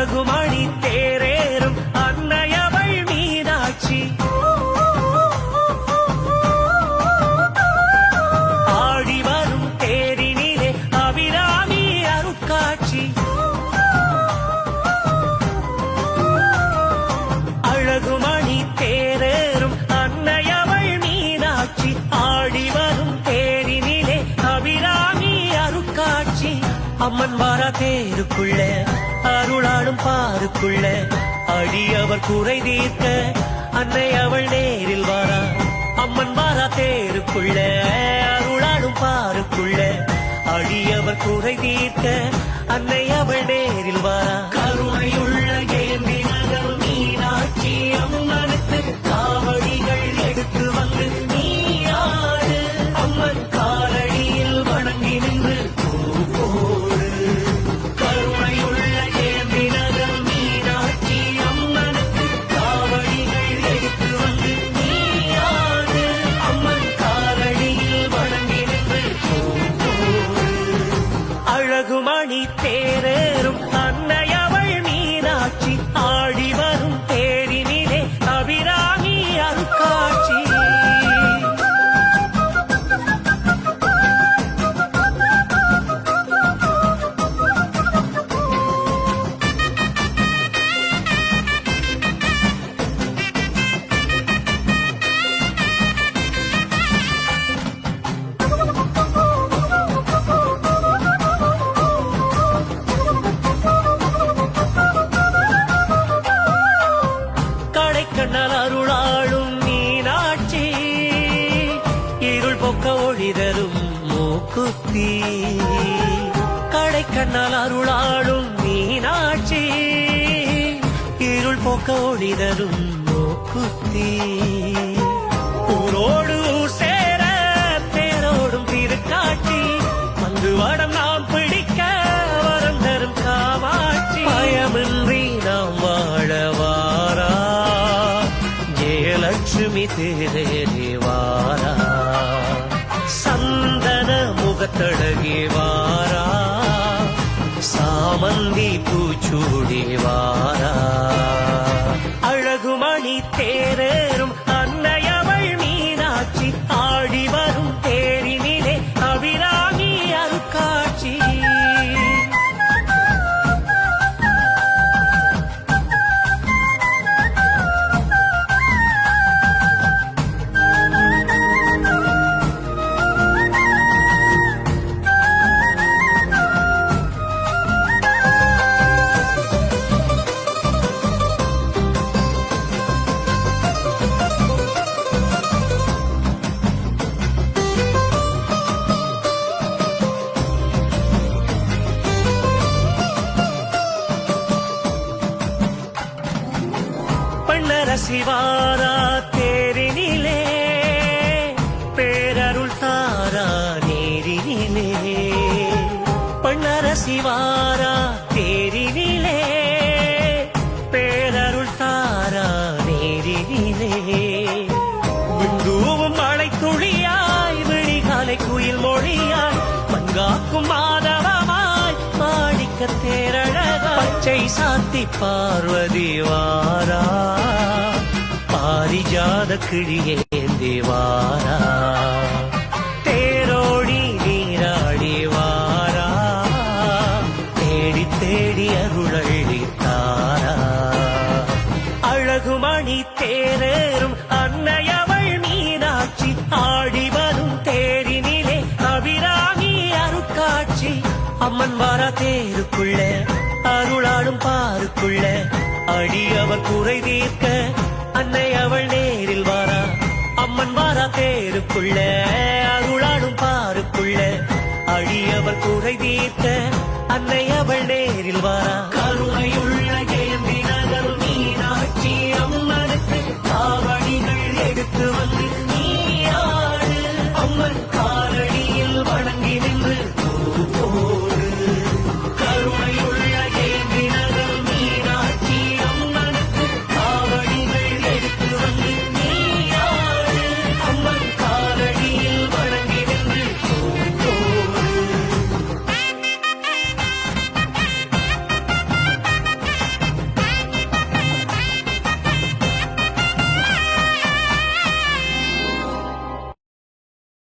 அழகுமணி தேரேறும் அன்னையவள் மீனாட்சி ஆடி வரும் தேரினிலே அபிராமி அருட்காட்சி அழகுமணி தேரேறும் அன்னையவள் மீனாட்சி ஆடி வரும் தேரினிலே அபிராமி அருட்காட்சி அம்மன் வாரா தேருக்குள்ள அருளாடும் பாருக்குள்ள அடியவர் குறை தீர்க்க அன்னை அவள் நேரில் வாரா அம்மன் வாரா தேருக்குள்ள அருளாடும் பாருக்குள்ள அடியவர் குறை தீர்க்க அன்னை அவள் நேரில் வாரா கருணையுள்ள கேந்தி நகர் மீனாட்சி அம்மனுக்கு காவடிகள் எடுத்து வந்து நீயாடு அம்மன் காலடியில் வணங்கி நின்று அழகுமணி தேரேறும் அன்னையவள் மீனாட்சி ஆடி வரும் தேரினிலே அபிராமி அருட்காட்சி கண்ணல் அருளாளும் மீனாட்சி இருள் போக்க ஒளிதரும் மூக்குத்தி கடை கண்ணல் அருளாளும் மீனாட்சி இருள் போக்க ஒளிதரும் மூக்குத்தி ஊரோடு ஊர் சேர பேரோடும் திருக்காட்சி வந்து வடம் நாம் பிடிக்க வரம் தரும் காமாட்சி பயமின்றி நாம் வாழவாரா லட்சுமி தேரேவாரா சந்தன முகத்தழகேவாரா சாமந்தி பூச்சூடேவாரா அழகுமணி தேரேறும் அன்னையவள் மீனாட்சி ஆடி வரும் தேரினிலே அபிராமி அருட்காட்சி சிவாரா தேரினிலே பேரருள் தாரா நேரினிலே பண்ணர சிவாரா தேரினிலே பேரருள் தாரா நேரினிலே விந்தூவும் மழை துளியாய் விழிகாலை குயில் மொழியாய் மங்காக்கும் மாதவமாய் மாணிக்க தேரழகா பச்சை சாத்தி பார்வதி வாரா பாரிஜாத கிழியேந்தி வாரா தேரோடி நீராடி வாரா தேடி தேடி அருளள்ளி தாரா அழகுமணி தேரேறும் அன்னையவள் மீனாட்சி ஆடி வரும் தேரினிலே அபிராமி அருட்காட்சி அம்மன் வாரா தேருக்குள்ள அருளாடும் பாருக்குள்ள அடியவர் குறை தீர்க்க அன்னை அவள் நேரில் வாரா அம்மன் வாரா தேருக்குள்ள அருளாடும் பாருக்குள்ள அடியவர் குறை தீர்க்க அன்னை அவள் நேரில் வாரா